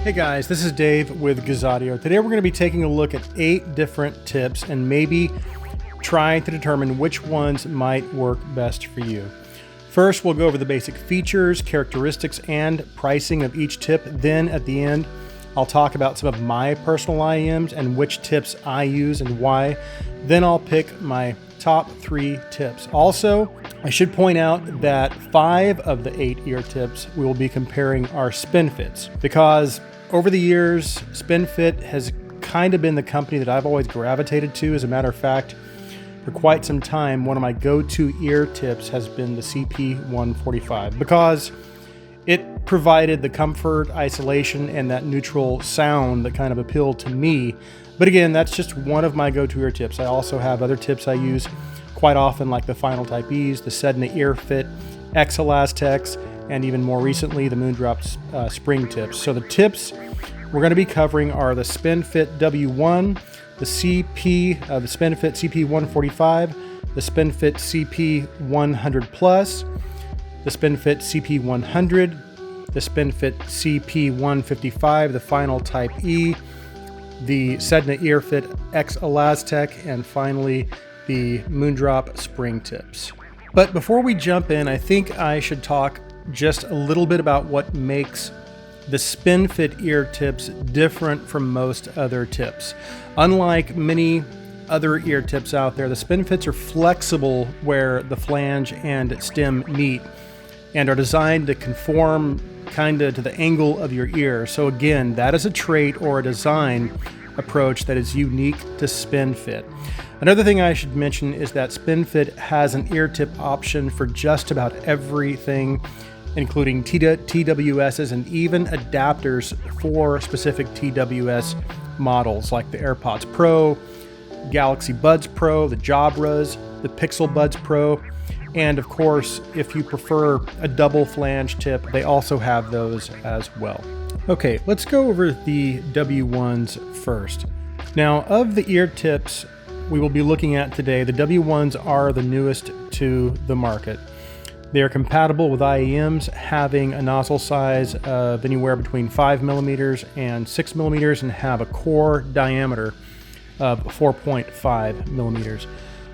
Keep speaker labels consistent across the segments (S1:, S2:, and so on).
S1: Hey guys, this is Dave with Gazzadio. Today we're going to be taking a look at 8 different tips and maybe trying to determine which ones might work best for you. First, we'll go over the basic features, characteristics, and pricing of each tip. Then at the end, I'll talk about some of my personal IEMs and which tips I use and why. Then I'll pick my top 3 tips. Also, I should point out that 5 of the 8 ear tips we will be comparing are Spinfits, because over the years, Spinfit has kind of been the company that I've always gravitated to. As a matter of fact, for quite some time, one of my go-to ear tips has been the CP145 because it provided the comfort, isolation, and that neutral sound that kind of appealed to me. But again, that's just one of my go-to ear tips. I also have other tips I use quite often, like the Final Type E's, the Sedna Earfit Xelastec, and even more recently, the Moondrop Spring tips. So the tips we're going to be covering are the Spinfit W1, the Spinfit CP145, the Spinfit CP100 Plus, the Spinfit CP100, the Spinfit CP155, the Final Type E, the Sedna Earfit Xelastec, and finally the Moondrop Spring tips. But before we jump in, I think I should talk just a little bit about what makes the Spinfit ear tips different from most other tips. Unlike many other ear tips out there, the Spinfits are flexible where the flange and stem meet and are designed to conform kind of to the angle of your ear. So again, that is a trait or a design approach that is unique to Spinfit. Another thing I should mention is that Spinfit has an ear tip option for just about everything, including TWSs and even adapters for specific TWS models like the AirPods Pro, Galaxy Buds Pro, the Jabras, the Pixel Buds Pro, and of course, if you prefer a double flange tip, they also have those as well. Okay, let's go over the W1s first. Now, of the ear tips we will be looking at today, the W1s are the newest to the market. They are compatible with IEMs, having a nozzle size of anywhere between 5 millimeters and 6 millimeters, and have a core diameter of 4.5 millimeters.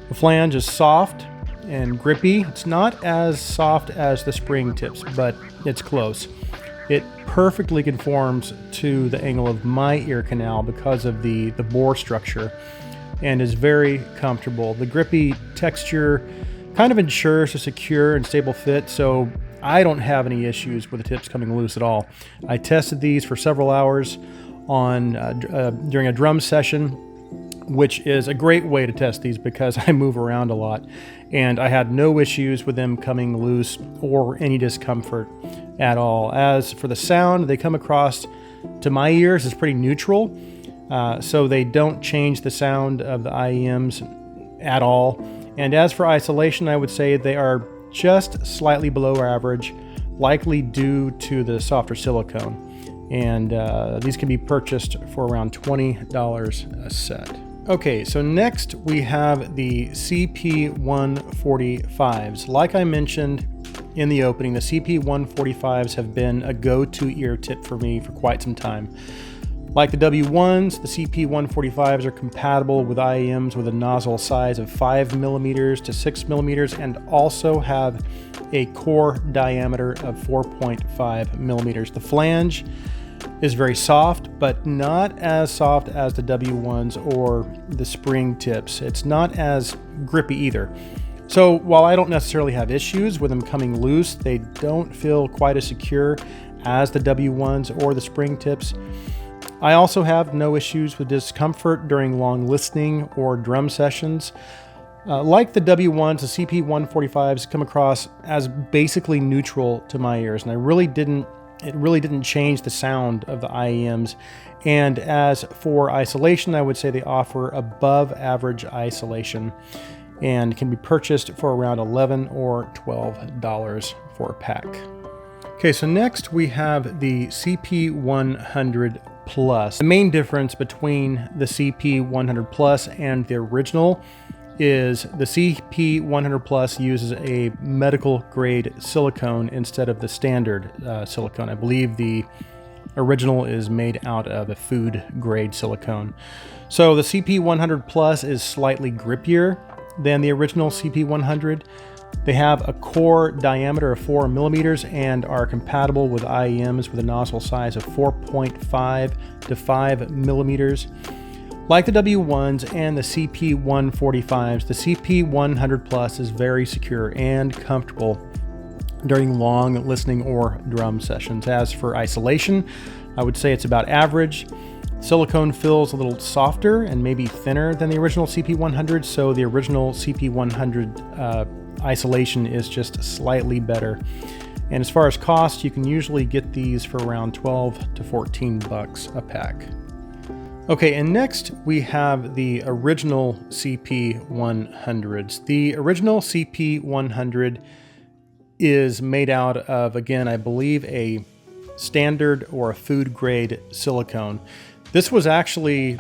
S1: The flange is soft and grippy. It's not as soft as the spring tips, but it's close. It perfectly conforms to the angle of my ear canal because of the bore structure, and is very comfortable. The grippy texture kind of ensures a secure and stable fit, so I don't have any issues with the tips coming loose at all. I tested these for several hours during a drum session, which is a great way to test these because I move around a lot, and I had no issues with them coming loose or any discomfort at all. As for the sound, they come across to my ears as pretty neutral, so they don't change the sound of the IEMs at all. And as for isolation, I would say they are just slightly below average, likely due to the softer silicone. And these can be purchased for around $20 a set. Okay, so next we have the CP145s. Like I mentioned in the opening, the CP145s have been a go-to ear tip for me for quite some time. Like the W1s, the CP145s are compatible with IEMs with a nozzle size of 5 millimeters to 6 millimeters and also have a core diameter of 4.5 millimeters. The flange is very soft, but not as soft as the W1s or the spring tips. It's not as grippy either. So while I don't necessarily have issues with them coming loose, they don't feel quite as secure as the W1s or the spring tips. I also have no issues with discomfort during long listening or drum sessions. Like the W1s, the CP145s come across as basically neutral to my ears, and it really didn't change the sound of the IEMs. And as for isolation, I would say they offer above average isolation and can be purchased for around $11 or $12 for a pack. Okay, so next we have the CP100 Plus. The main difference between the CP100 Plus and the original is the CP100 Plus uses a medical grade silicone instead of the standard silicone. I believe the original is made out of a food grade silicone. So the CP100 Plus is slightly grippier than the original CP100. They have a core diameter of 4 millimeters and are compatible with IEMs with a nozzle size of 4.5 to 5 millimeters. Like the W1s and the CP145s, the CP100 Plus is very secure and comfortable during long listening or drum sessions. As for isolation, I would say it's about average. Silicone feels a little softer and maybe thinner than the original CP100, so the original CP100 isolation is just slightly better. And as far as cost, you can usually get these for around 12 to 14 bucks a pack. Okay, and next we have the original CP100s. The original CP100 is made out of, again, I believe a standard or a food grade silicone. This was actually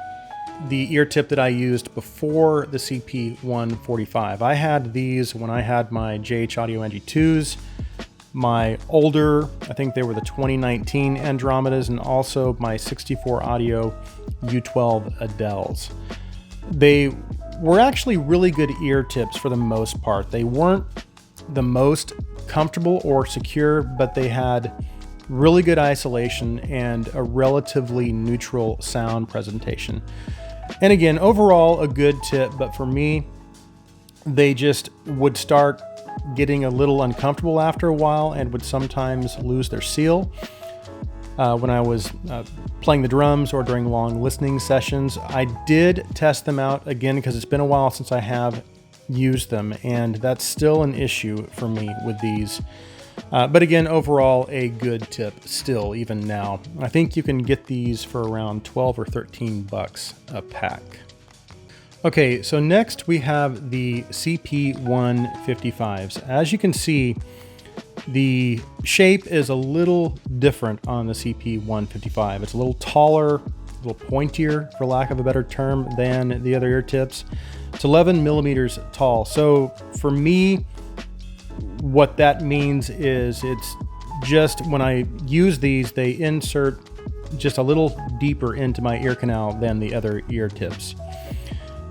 S1: the ear tip that I used before the CP145. I had these when I had my JH Audio NG2s, my older, I think they were the 2019 Andromedas, and also my 64 Audio U12 Adeles. They were actually really good ear tips for the most part. They weren't the most comfortable or secure, but they had really good isolation and a relatively neutral sound presentation. And again, overall a good tip, but for me, they just would start getting a little uncomfortable after a while and would sometimes lose their seal. When I was playing the drums or during long listening sessions, I did test them out again because it's been a while since I have used them, and that's still an issue for me with these. But again, overall, a good tip still, even now. I think you can get these for around 12 or 13 bucks a pack. Okay, so next we have the CP155s. As you can see, the shape is a little different on the CP155. It's a little taller, a little pointier, for lack of a better term, than the other ear tips. It's 11 millimeters tall. So for me, what that means is it's just when I use these, they insert just a little deeper into my ear canal than the other ear tips.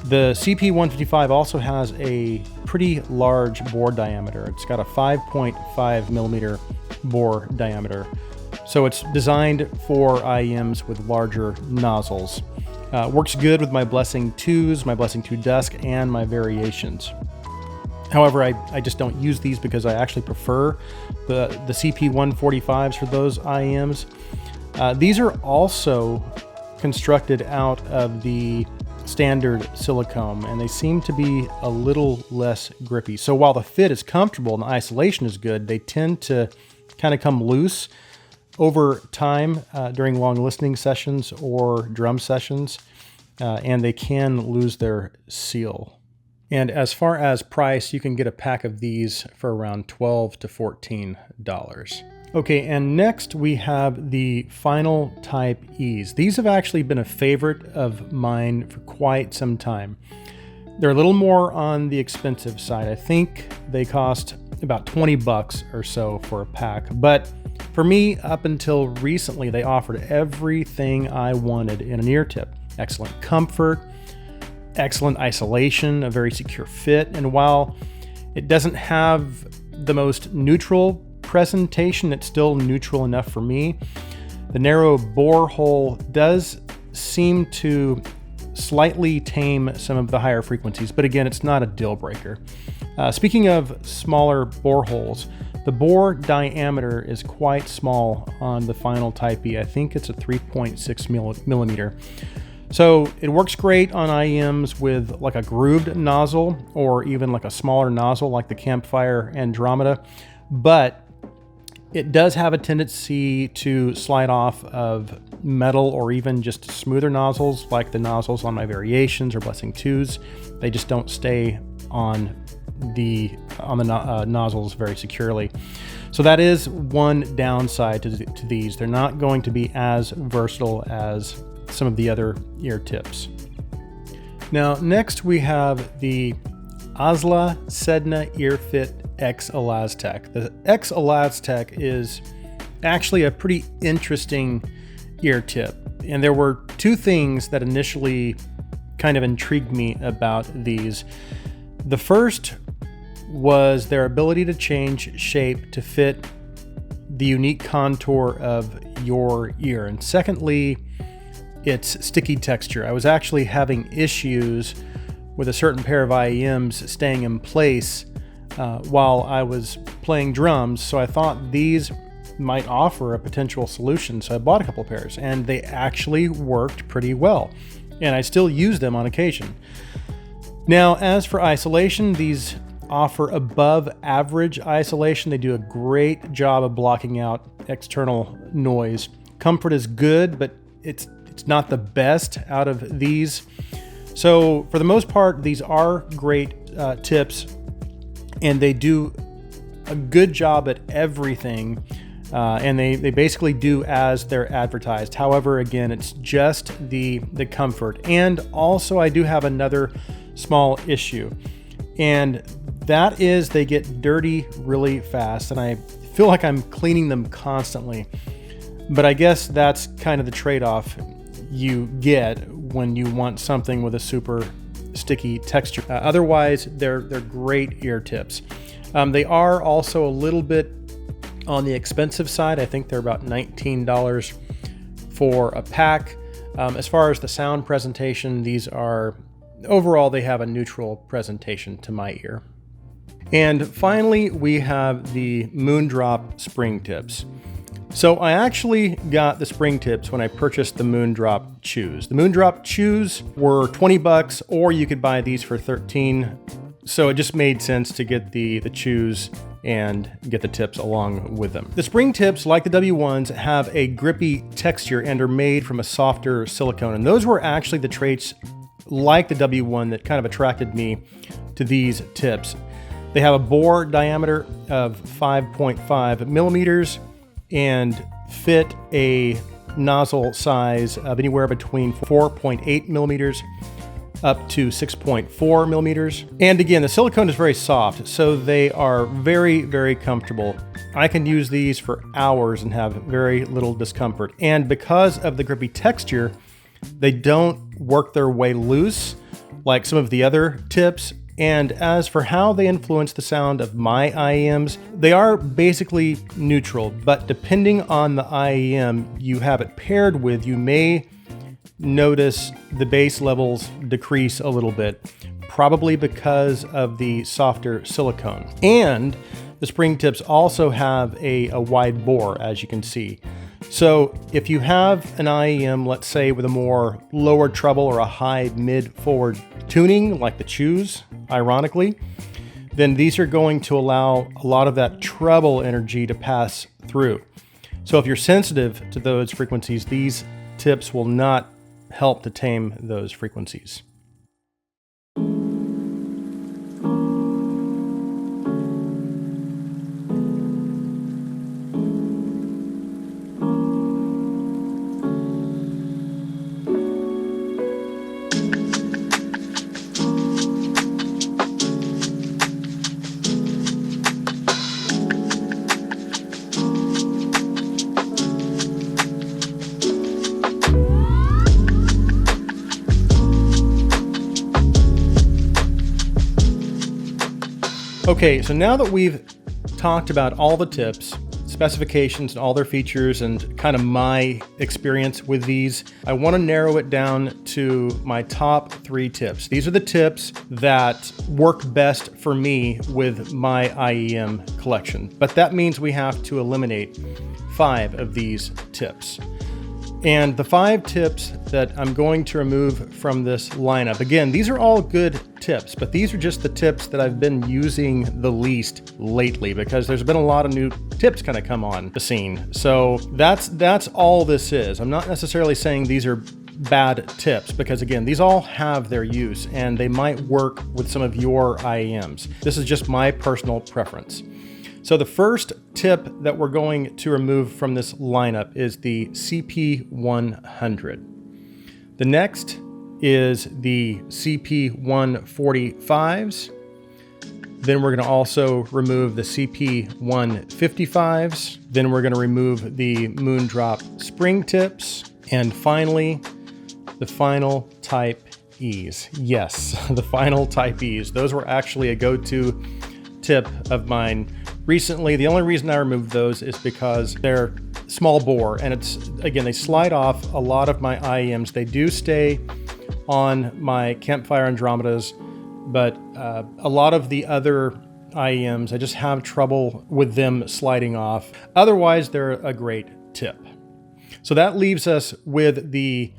S1: The CP155 also has a pretty large bore diameter. It's got a 5.5 millimeter bore diameter. So it's designed for IEMs with larger nozzles. Works good with my Blessing 2s, my Blessing 2 Dusk, and my variations. However, I just don't use these because I actually prefer the CP145s for those IEMs. These are also constructed out of the standard silicone, and they seem to be a little less grippy. So while the fit is comfortable and the isolation is good, they tend to kind of come loose over time during long listening sessions or drum sessions, and they can lose their seal. And as far as price, you can get a pack of these for around $12 to $14. Okay, and next we have the Final Type E's. These have actually been a favorite of mine for quite some time. They're a little more on the expensive side. I think they cost about 20 bucks or so for a pack. But for me, up until recently, they offered everything I wanted in an ear tip. Excellent comfort, excellent isolation, a very secure fit. And while it doesn't have the most neutral presentation, it's still neutral enough for me. The narrow bore hole does seem to slightly tame some of the higher frequencies, but again, it's not a deal breaker. Speaking of smaller bore holes, the bore diameter is quite small on the Final Type E. I think it's a 3.6 millimeter. So it works great on IEMs with like a grooved nozzle or even like a smaller nozzle like the Campfire Andromeda, but it does have a tendency to slide off of metal or even just smoother nozzles like the nozzles on my Variations or Blessing 2s. They just don't stay on the nozzles very securely. So that is one downside to these. They're not going to be as versatile as some of the other ear tips. Now, next we have the Azla Sedna Earfit Xelastec. The Xelastec is actually a pretty interesting ear tip. And there were two things that initially kind of intrigued me about these. The first was their ability to change shape to fit the unique contour of your ear. And secondly, its sticky texture. I was actually having issues with a certain pair of IEMs staying in place while I was playing drums, so I thought these might offer a potential solution. So I bought a couple pairs, and they actually worked pretty well, and I still use them on occasion. Now, as for isolation, these offer above average isolation. They do a great job of blocking out external noise. Comfort is good, but it's not the best out of these. So for the most part, these are great tips, and they do a good job at everything. And they basically do as they're advertised. However, again, it's just the comfort. And also I do have another small issue, and that is they get dirty really fast, and I feel like I'm cleaning them constantly. But I guess that's kind of the trade-off you get when you want something with a super sticky texture. Otherwise, they're great ear tips. They are also a little bit on the expensive side. I think they're about $19 for a pack. As far as the sound presentation, these are, overall, they have a neutral presentation to my ear. And finally, we have the Moondrop Spring tips. So I actually got the spring tips when I purchased the Moondrop chews. The Moondrop chews were 20 bucks, or you could buy these for 13. So it just made sense to get the chews and get the tips along with them. The spring tips, like the W1s, have a grippy texture and are made from a softer silicone. And those were actually the traits like the W1 that kind of attracted me to these tips. They have a bore diameter of 5.5 millimeters and fit a nozzle size of anywhere between 4.8 millimeters up to 6.4 millimeters. And again, the silicone is very soft, so they are very, very comfortable. I can use these for hours and have very little discomfort. And because of the grippy texture, they don't work their way loose like some of the other tips. And as for how they influence the sound of my IEMs, they are basically neutral, but depending on the IEM you have it paired with, you may notice the bass levels decrease a little bit, probably because of the softer silicone. And the spring tips also have a wide bore, as you can see. So if you have an IEM, let's say with a more lower treble or a high mid-forward tuning, like the chews, ironically, then these are going to allow a lot of that treble energy to pass through. So if you're sensitive to those frequencies, these tips will not help to tame those frequencies. Okay, so now that we've talked about all the tips, specifications, and all their features, and kind of my experience with these, I want to narrow it down to my top 3 tips. These are the tips that work best for me with my IEM collection, but that means we have to eliminate 5 of these tips. And the 5 tips that I'm going to remove from this lineup, again, these are all good tips, but these are just the tips that I've been using the least lately because there's been a lot of new tips kind of come on the scene. So that's all this is. I'm not necessarily saying these are bad tips because, again, these all have their use and they might work with some of your IEMs. This is just my personal preference. So the first tip that we're going to remove from this lineup is the CP100. The next is the CP145s. Then we're going to also remove the CP155s. Then we're going to remove the Moondrop Spring tips. And finally, the final Type E's. Yes, the final Type E's. Those were actually a go-to tip of mine recently. The only reason I removed those is because they're small bore, and again, they slide off a lot of my IEMs. They do stay on my Campfire Andromedas, but a lot of the other IEMs, I just have trouble with them sliding off. Otherwise, they're a great tip. So that leaves us with the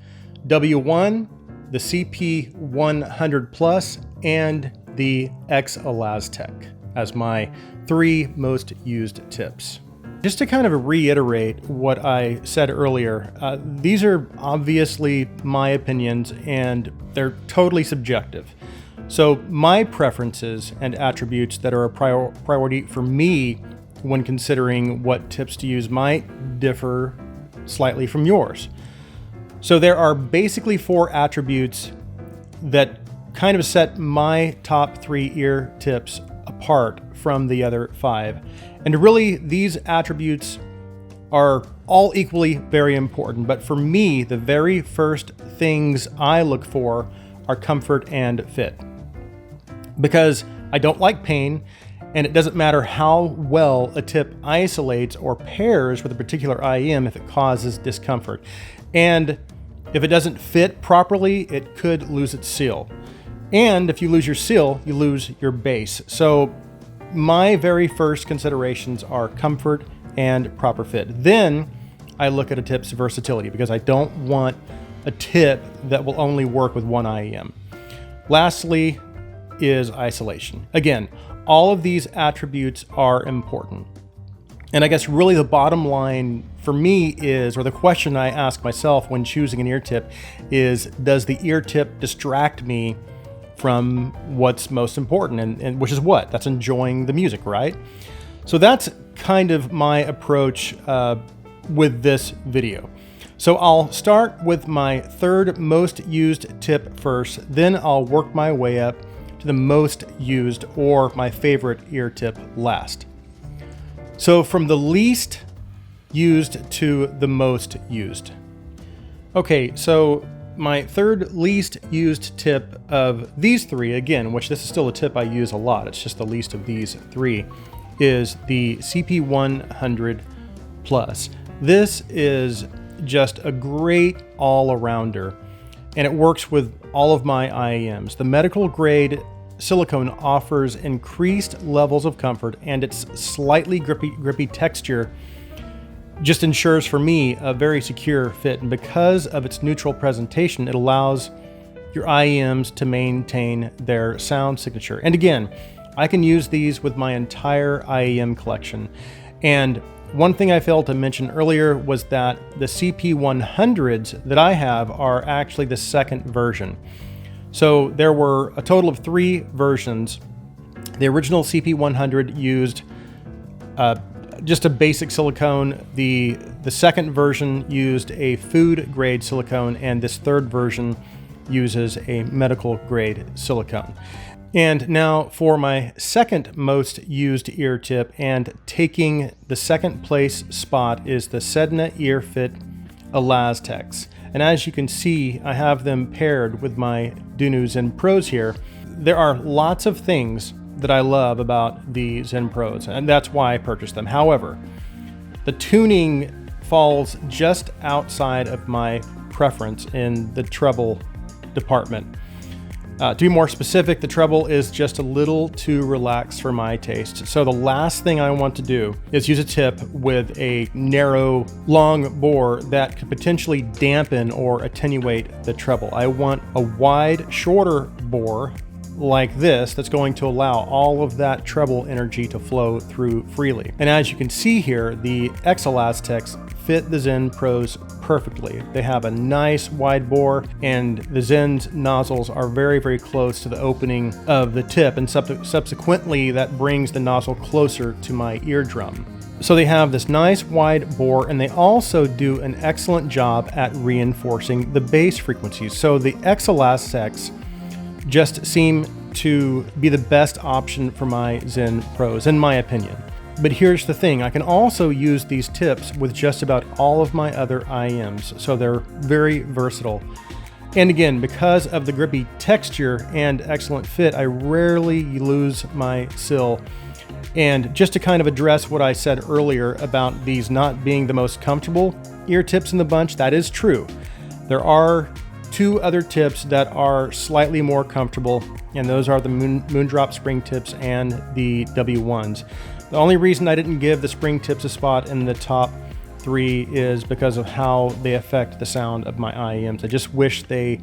S1: W1, the CP100 Plus, and the Xelastec as my 3 most used tips. Just to kind of reiterate what I said earlier, these are obviously my opinions and they're totally subjective. So my preferences and attributes that are a priority for me when considering what tips to use might differ slightly from yours. So there are basically 4 attributes that kind of set my top 3 ear tips apart from the other 5. And really, these attributes are all equally very important. But for me, the very first things I look for are comfort and fit. Because I don't like pain, and it doesn't matter how well a tip isolates or pairs with a particular IEM if it causes discomfort. And if it doesn't fit properly, it could lose its seal. And if you lose your seal, you lose your bass. So my very first considerations are comfort and proper fit. Then I look at a tip's versatility, because I don't want a tip that will only work with one IEM. Lastly is isolation. Again, all of these attributes are important. And I guess really the bottom line for me is, or the question I ask myself when choosing an ear tip is, does the ear tip distract me from what's most important, and which is what? That's enjoying the music, right? So that's kind of my approach with this video. So I'll start with my 3rd most used tip first, then I'll work my way up to the most used or my favorite ear tip last. So from the least used to the most used. Okay, so my 3rd least used tip of these 3, again, which this is still a tip I use a lot, it's just the least of these 3, is the CP100 Plus. This is just a great all-arounder, and it works with all of my IEMs. The medical grade silicone offers increased levels of comfort, and its slightly grippy texture just ensures for me a very secure fit. And because of its neutral presentation, it allows your IEMs to maintain their sound signature. And again, I can use these with my entire IEM collection. And one thing I failed to mention earlier was that the CP100s that I have are actually the 2nd version. So there were a total of 3 versions. The original CP100 used just a basic silicone. The 2nd version used a food grade silicone, and this 3rd version uses a medical grade silicone. And now for my 2nd most used ear tip, and taking the 2nd place spot, is the Sedna Earfit Xelastec. And as you can see, I have them paired with my Dunu Zen Pros here. There are lots of things that I love about the Zen Pros, and that's why I purchased them. However, the tuning falls just outside of my preference in the treble department. To be more specific, the treble is just a little too relaxed for my taste. So the last thing I want to do is use a tip with a narrow, long bore that could potentially dampen or attenuate the treble. I want a wide, shorter bore like this that's going to allow all of that treble energy to flow through freely. And as you can see here, the Xelastecs fit the Zen Pros perfectly. They have a nice wide bore, and the Zen's nozzles are very, very close to the opening of the tip, and subsequently that brings the nozzle closer to my eardrum. So they have this nice wide bore, and they also do an excellent job at reinforcing the bass frequencies. So the Xelastecs just seem to be the best option for my Zen Pros, in my opinion. But here's the thing, I can also use these tips with just about all of my other IEMs, so they're very versatile. And again, because of the grippy texture and excellent fit, I rarely lose my sill. And just to kind of address what I said earlier about these not being the most comfortable ear tips in the bunch, that is true. There are two other tips that are slightly more comfortable, and those are the Moondrop Spring tips and the W1s. The only reason I didn't give the Spring tips a spot in the top 3 is because of how they affect the sound of my IEMs. I just wish they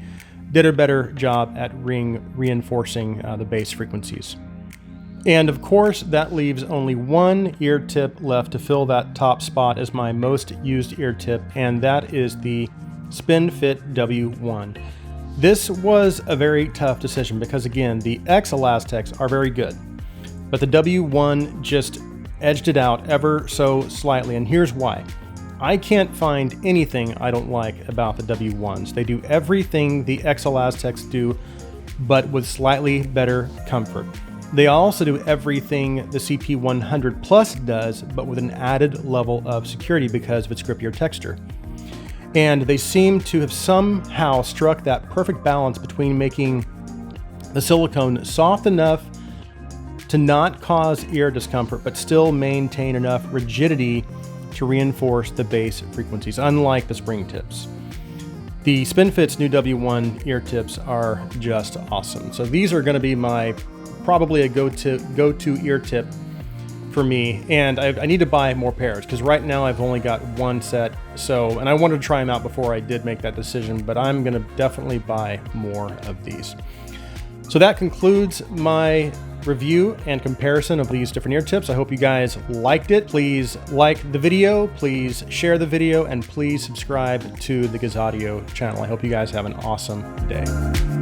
S1: did a better job at reinforcing the bass frequencies. And of course, that leaves only one ear tip left to fill that top spot as my most used ear tip, and that is the Spinfit W1. This was a very tough decision because, again, the Xelastecs are very good, but the W1 just edged it out ever so slightly, and here's why. I can't find anything I don't like about the W1s. They do everything the Xelastecs do, but with slightly better comfort. They also do everything the CP100 Plus does, but with an added level of security because of its grippier texture. And they seem to have somehow struck that perfect balance between making the silicone soft enough to not cause ear discomfort, but still maintain enough rigidity to reinforce the bass frequencies, unlike the Spring tips. The Spinfit's new W1 ear tips are just awesome. So these are going to be probably a go-to ear tip for me, and I need to buy more pairs because right now I've only got one set. And I wanted to try them out before I did make that decision, but I'm going to definitely buy more of these. So that concludes my review and comparison of these different ear tips. I hope you guys liked it. Please like the video, please share the video, and please subscribe to the Gazaudio channel. I hope you guys have an awesome day.